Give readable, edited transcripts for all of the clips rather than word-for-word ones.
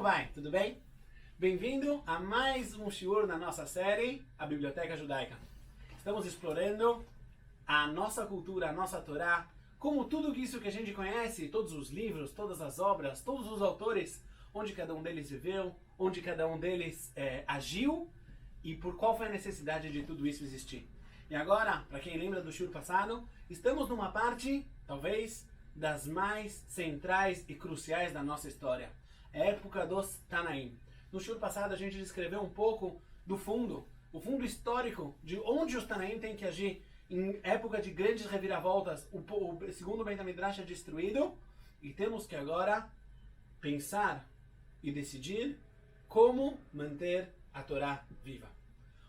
vai? Tudo bem? Bem-vindo a mais um shiur na nossa série, a Biblioteca Judaica. Estamos explorando a nossa cultura, a nossa Torá, como tudo isso que a gente conhece, todos os livros, todas as obras, todos os autores, onde cada um deles viveu, onde cada um deles agiu e por qual foi a necessidade de tudo isso existir. E agora, para quem lembra do shiur passado, estamos numa parte, talvez, das mais centrais e cruciais da nossa história. A época dos Tanaim. No shiur passado a gente descreveu um pouco do fundo, o fundo histórico de onde os Tanaim têm que agir em época de grandes reviravoltas. O segundo Beit HaMidrash é destruído e temos que agora pensar e decidir como manter a Torá viva.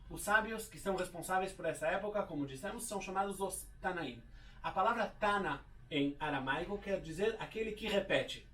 Os sábios que são responsáveis por essa época, como dissemos, são chamados os Tanaim. A palavra Tana em aramaico quer dizer aquele que repete.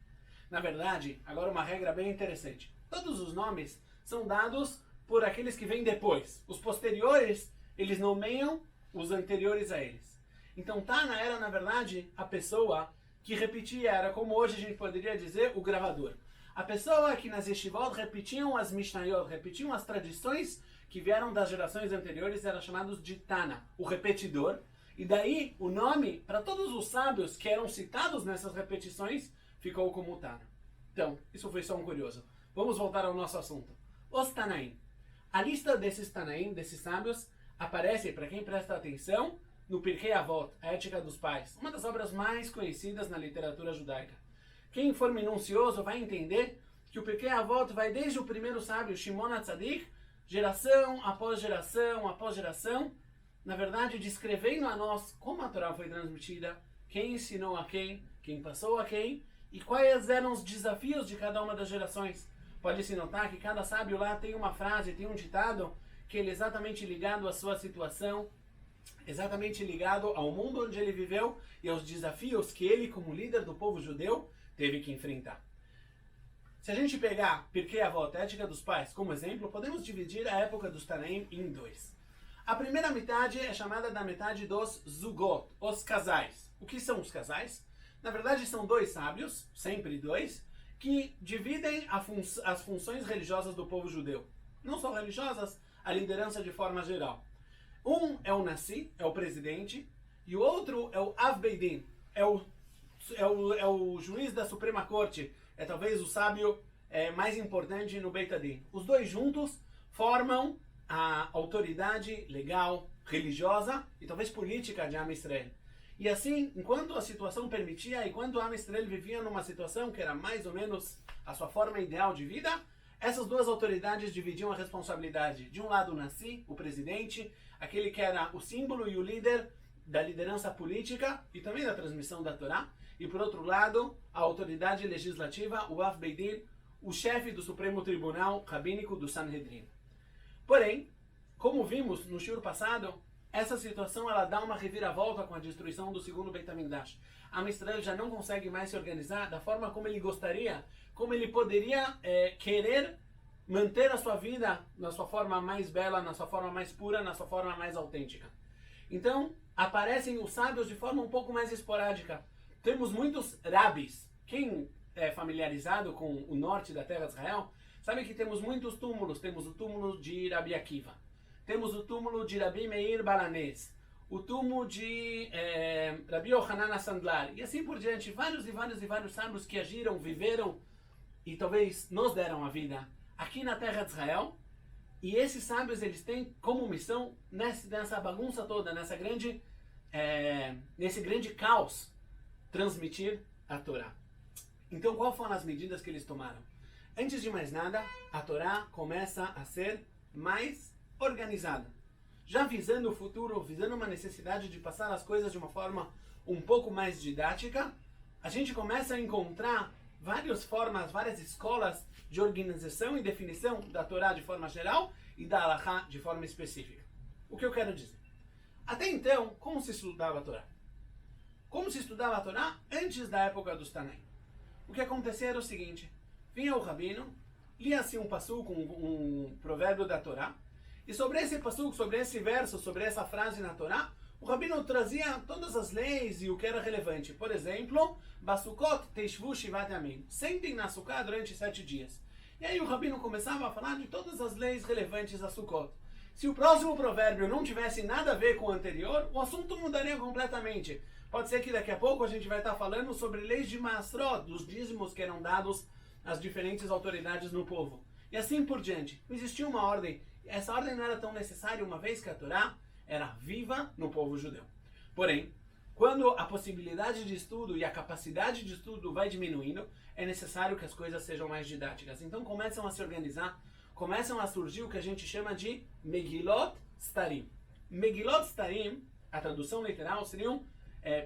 Na verdade, agora uma regra bem interessante. Todos os nomes são dados por aqueles que vêm depois. Os posteriores, eles nomeiam os anteriores a eles. Então Tana era, na verdade, a pessoa que repetia, era como hoje a gente poderia dizer, o gravador. A pessoa que nas yeshivot repetiam as mishnayot, repetiam as tradições que vieram das gerações anteriores, era chamado de Tana, o repetidor. E daí o nome, para todos os sábios que eram citados nessas repetições, ficou como Tana. Então, isso foi só um curioso. Vamos voltar ao nosso assunto. Os Tanaim. A lista desses Tanaim, desses sábios, aparece, para quem presta atenção, no Pirkei Avot, a Ética dos Pais, uma das obras mais conhecidas na literatura judaica. Quem for minucioso vai entender que o Pirkei Avot vai desde o primeiro sábio, Shimon HaTzadik, geração após geração, na verdade, descrevendo a nós como a Torá foi transmitida, quem ensinou a quem passou a quem, e quais eram os desafios de cada uma das gerações. Pode-se notar que cada sábio lá tem uma frase, tem um ditado, que ele é exatamente ligado à sua situação, exatamente ligado ao mundo onde ele viveu e aos desafios que ele, como líder do povo judeu, teve que enfrentar. Se a gente pegar Pirkei Avot, a Ética dos Pais, como exemplo, podemos dividir a época dos Tanaim em dois. A primeira metade é chamada da metade dos Zugot, os casais. O que são os casais? Na verdade, são dois sábios, sempre dois, que dividem as funções religiosas do povo judeu. Não só religiosas, a liderança de forma geral. Um é o Nassi, é o presidente, e o outro é o Av Beidin, é o juiz da Suprema Corte, é talvez o sábio mais importante no Beit Adin. Os dois juntos formam a autoridade legal, religiosa e talvez política de Am Israel. E assim, enquanto a situação permitia, enquanto Am Israel vivia numa situação que era mais ou menos a sua forma ideal de vida, essas duas autoridades dividiam a responsabilidade. De um lado o Nassi, o presidente, aquele que era o símbolo e o líder da liderança política e também da transmissão da Torá. E por outro lado, a autoridade legislativa, o Av Beidin, o chefe do Supremo Tribunal Rabínico do Sanhedrin. Porém, como vimos no shiur passado, essa situação ela dá uma reviravolta com a destruição do segundo Beit HaMikdash. Am Israel já não consegue mais se organizar da forma como ele gostaria, como ele poderia querer manter a sua vida na sua forma mais bela, na sua forma mais pura, na sua forma mais autêntica. Então, aparecem os sábios de forma um pouco mais esporádica. Temos muitos rabis. Quem é familiarizado com o norte da terra de Israel, sabe que temos muitos túmulos. Temos o túmulo de Rabi Akiva. Temos o túmulo de Rabi Meir Balanés, o túmulo de Rabi Yohanan Sandlar, e assim por diante, vários sábios que agiram, viveram e talvez nos deram a vida aqui na terra de Israel. E esses sábios, eles têm como missão, nessa bagunça toda, nesse grande caos, transmitir a Torá. Então, quais foram as medidas que eles tomaram? Antes de mais nada, a Torá começa a ser mais organizada. Já visando o futuro, visando uma necessidade de passar as coisas de uma forma um pouco mais didática, a gente começa a encontrar várias formas, várias escolas de organização e definição da Torá de forma geral e da Halachá de forma específica. O que eu quero dizer? Até então, como se estudava a Torá? Como se estudava a Torá antes da época dos Tanaim? O que acontecia era o seguinte: vinha o rabino, lia-se um passuco, um provérbio da Torá, e sobre esse passuco, sobre esse verso, sobre essa frase na Torá, o rabino trazia todas as leis e o que era relevante. Por exemplo, Basukot Teishvu Shivat Yamim. Sentem na Sukkah durante 7 dias. E aí o rabino começava a falar de todas as leis relevantes a Sukkot. Se o próximo provérbio não tivesse nada a ver com o anterior, o assunto mudaria completamente. Pode ser que daqui a pouco a gente vai estar falando sobre leis de Masrot, dos dízimos que eram dados às diferentes autoridades no povo. E assim por diante. Não existia uma ordem. Essa ordem não era tão necessária, uma vez que a Torá era viva no povo judeu. Porém, quando a possibilidade de estudo e a capacidade de estudo vai diminuindo, é necessário que as coisas sejam mais didáticas. Então começam a se organizar, começam a surgir o que a gente chama de Megilot Starim. Megilot Starim, a tradução literal, seriam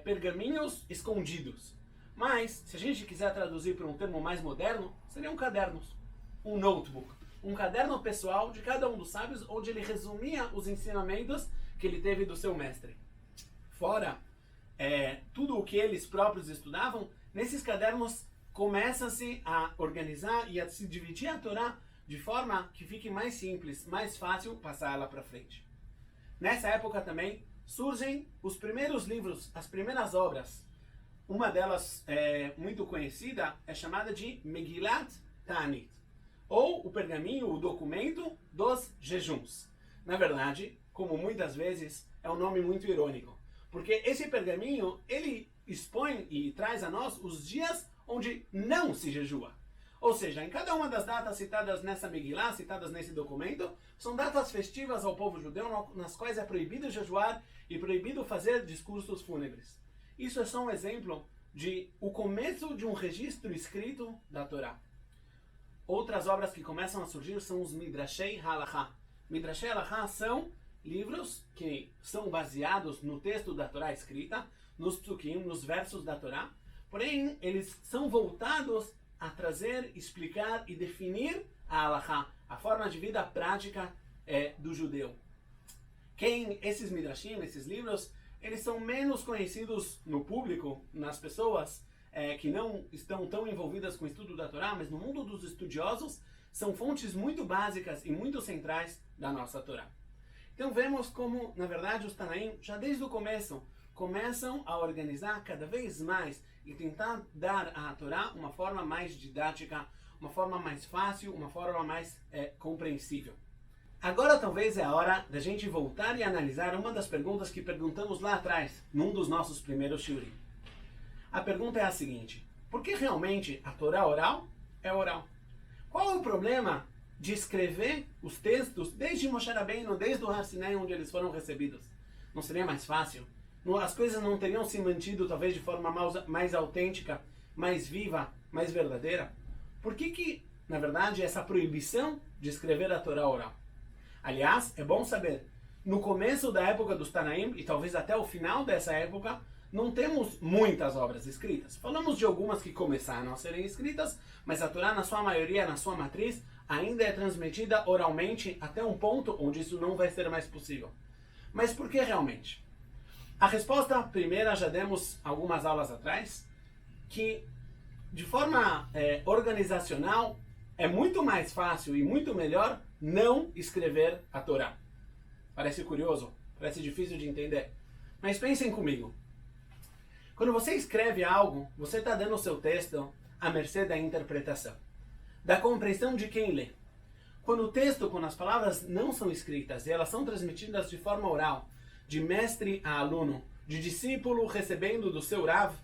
pergaminhos escondidos. Mas, se a gente quiser traduzir para um termo mais moderno, seriam cadernos. Um notebook. Um caderno pessoal de cada um dos sábios, onde ele resumia os ensinamentos que ele teve do seu mestre. Fora tudo o que eles próprios estudavam, nesses cadernos começa-se a organizar e a se dividir a Torá de forma que fique mais simples, mais fácil passar ela para frente. Nessa época também surgem os primeiros livros, as primeiras obras. Uma delas muito conhecida é chamada de Megillat Ta'anit, ou o pergaminho, o documento dos jejuns. Na verdade, como muitas vezes, é um nome muito irônico, porque esse pergaminho, ele expõe e traz a nós os dias onde não se jejua. Ou seja, em cada uma das datas citadas nessa Megillah, citadas nesse documento, são datas festivas ao povo judeu, nas quais é proibido jejuar e proibido fazer discursos fúnebres. Isso é só um exemplo de o começo de um registro escrito da Torá. Outras obras que começam a surgir são os Midrashei Halachá. Midrashei Halachá são livros que são baseados no texto da Torá escrita, nos psukim, nos versos da Torá, porém eles são voltados a trazer, explicar e definir a Halachá, a forma de vida prática do judeu. Esses Midrashim, esses livros, eles são menos conhecidos no público, nas pessoas que não estão tão envolvidas com o estudo da Torá, mas no mundo dos estudiosos, são fontes muito básicas e muito centrais da nossa Torá. Então vemos como, na verdade, os Tanaim, já desde o começo, começam a organizar cada vez mais e tentar dar à Torá uma forma mais didática, uma forma mais fácil, uma forma mais compreensível. Agora talvez é a hora da gente voltar e analisar uma das perguntas que perguntamos lá atrás, num dos nossos primeiros shiurim. A pergunta é a seguinte: por que realmente a Torá oral é oral? Qual é o problema de escrever os textos desde Moshe Rabbeinu, desde o Har Sinai, onde eles foram recebidos? Não seria mais fácil? As coisas não teriam se mantido talvez de forma mais autêntica, mais viva, mais verdadeira? Por que, na verdade, essa proibição de escrever a Torá oral? Aliás, é bom saber, no começo da época dos Tanaim, e talvez até o final dessa época, não temos muitas obras escritas. Falamos de algumas que começaram a serem escritas, mas a Torá, na sua maioria, na sua matriz, ainda é transmitida oralmente até um ponto onde isso não vai ser mais possível. Mas por que realmente? A resposta primeira já demos algumas aulas atrás, que de forma organizacional é muito mais fácil e muito melhor não escrever a Torá. Parece curioso, parece difícil de entender, mas pensem comigo. Quando você escreve algo, você está dando o seu texto à mercê da interpretação, da compreensão de quem lê. Quando o texto, quando as palavras não são escritas e elas são transmitidas de forma oral, de mestre a aluno, de discípulo recebendo do seu Rav,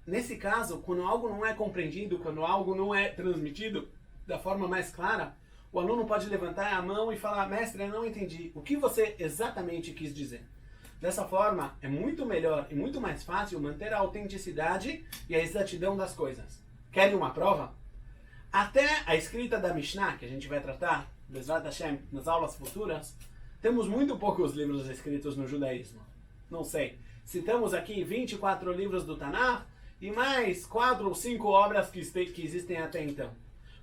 nesse caso, quando algo não é compreendido, quando algo não é transmitido da forma mais clara, o aluno pode levantar a mão e falar: mestre, eu não entendi. O que você exatamente quis dizer? Dessa forma, é muito melhor e muito mais fácil manter a autenticidade e a exatidão das coisas. Querem uma prova? Até a escrita da Mishnah, que a gente vai tratar, Bezrat Hashem, nas aulas futuras, temos muito poucos livros escritos no judaísmo. Não sei, citamos aqui 24 livros do Tanakh e mais 4 ou 5 obras que existem até então.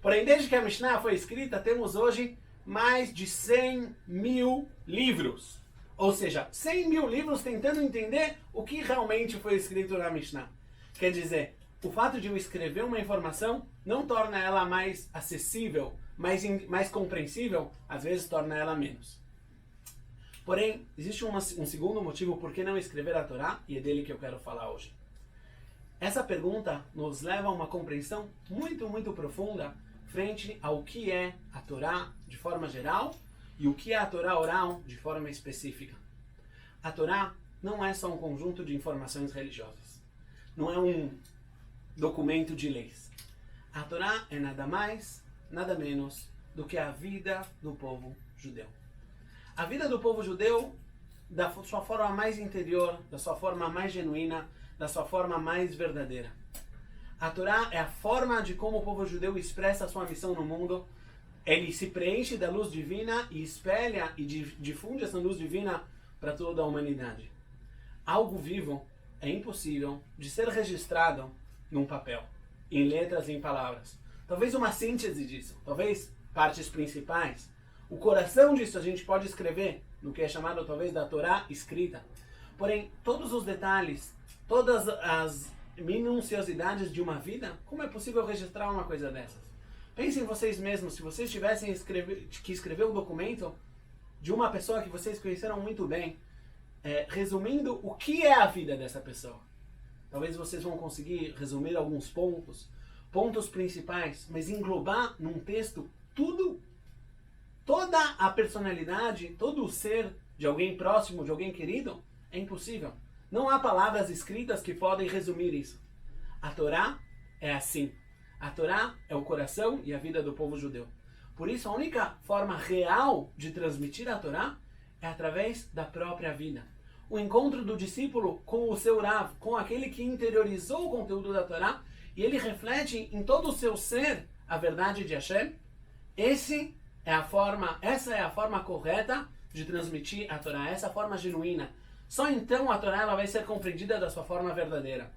Porém, desde que a Mishnah foi escrita, temos hoje mais de 100 mil livros. Ou seja, 100 mil livros tentando entender o que realmente foi escrito na Mishnah. Quer dizer, o fato de eu escrever uma informação não torna ela mais acessível, mais compreensível, às vezes torna ela menos. Porém, existe um segundo motivo por que não escrever a Torá, e é dele que eu quero falar hoje. Essa pergunta nos leva a uma compreensão muito, muito profunda frente ao que é a Torá de forma geral e o que é a Torá oral de forma específica. A Torá não é só um conjunto de informações religiosas. Não é um documento de leis. A Torá é nada mais, nada menos do que a vida do povo judeu. A vida do povo judeu da sua forma mais interior, da sua forma mais genuína, da sua forma mais verdadeira. A Torá é a forma de como o povo judeu expressa a sua missão no mundo. Ele se preenche da luz divina e espelha e difunde essa luz divina para toda a humanidade. Algo vivo é impossível de ser registrado num papel, em letras e em palavras. Talvez uma síntese disso, talvez partes principais. O coração disso a gente pode escrever no que é chamado talvez da Torá escrita. Porém, todos os detalhes, todas as minuciosidades de uma vida, como é possível registrar uma coisa dessas? Pensem vocês mesmos, se vocês tivessem que escrever um documento de uma pessoa que vocês conheceram muito bem, resumindo o que é a vida dessa pessoa. Talvez vocês vão conseguir resumir alguns pontos principais, mas englobar num texto tudo, toda a personalidade, todo o ser de alguém próximo, de alguém querido, é impossível. Não há palavras escritas que podem resumir isso. A Torá é assim. A Torá é o coração e a vida do povo judeu. Por isso, a única forma real de transmitir a Torá é através da própria vida. O encontro do discípulo com o seu Rav, com aquele que interiorizou o conteúdo da Torá, e ele reflete em todo o seu ser a verdade de Hashem. Essa é a forma correta de transmitir a Torá, essa forma genuína. Só então a Torá ela vai ser compreendida da sua forma verdadeira.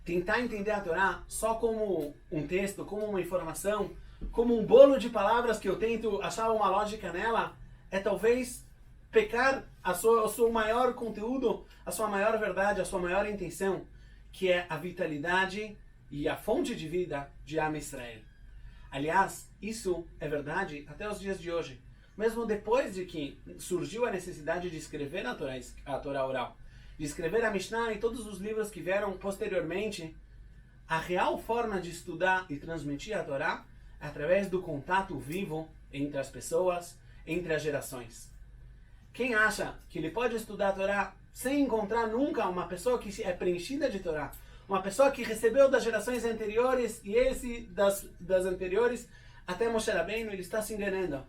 Tentar entender a Torá só como um texto, como uma informação, como um bolo de palavras que eu tento achar uma lógica nela, é talvez pecar o seu maior conteúdo, a sua maior verdade, a sua maior intenção, que é a vitalidade e a fonte de vida de Am Israel. Aliás, isso é verdade até os dias de hoje. Mesmo depois de que surgiu a necessidade de escrever a Torá oral, de escrever a Mishnah e todos os livros que vieram posteriormente, a real forma de estudar e transmitir a Torá é através do contato vivo entre as pessoas, entre as gerações. Quem acha que ele pode estudar a Torá sem encontrar nunca uma pessoa que é preenchida de Torá, uma pessoa que recebeu das gerações anteriores e esse das anteriores até Moshe Rabbeinu, ele está se enganando.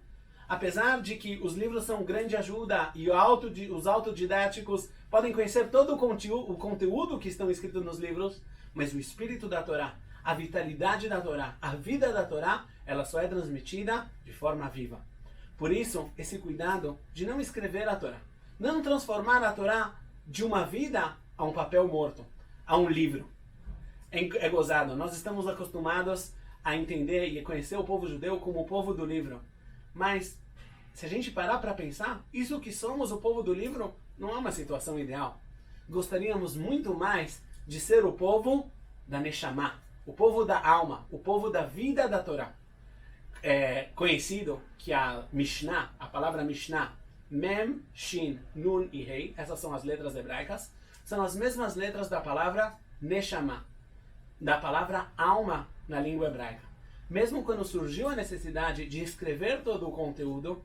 Apesar de que os livros são grande ajuda e os autodidáticos podem conhecer todo o conteúdo que estão escritos nos livros, mas o espírito da Torá, a vitalidade da Torá, a vida da Torá, ela só é transmitida de forma viva. Por isso, esse cuidado de não escrever a Torá, não transformar a Torá de uma vida a um papel morto, a um livro. É gozado. Nós estamos acostumados a entender e conhecer o povo judeu como o povo do livro. Mas, se a gente parar para pensar, isso que somos o povo do livro não é uma situação ideal. Gostaríamos muito mais de ser o povo da Neshama, o povo da alma, o povo da vida da Torá. É conhecido que a Mishnah, a palavra Mishnah, Mem, Shin, Nun e Rei, essas são as letras hebraicas, são as mesmas letras da palavra Neshama, da palavra alma na língua hebraica. Mesmo quando surgiu a necessidade de escrever todo o conteúdo,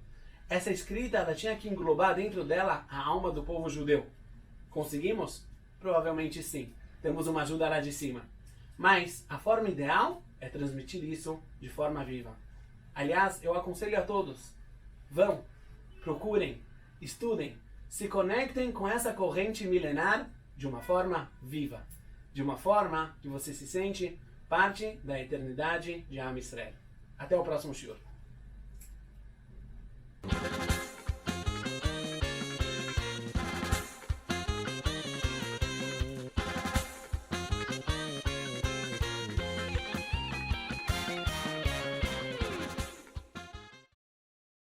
essa escrita ela tinha que englobar dentro dela a alma do povo judeu. Conseguimos? Provavelmente sim. Temos uma ajuda lá de cima. Mas a forma ideal é transmitir isso de forma viva. Aliás, eu aconselho a todos, vão, procurem, estudem, se conectem com essa corrente milenar de uma forma viva. De uma forma que você se sente parte da eternidade de Am Israel. Até o próximo shiur.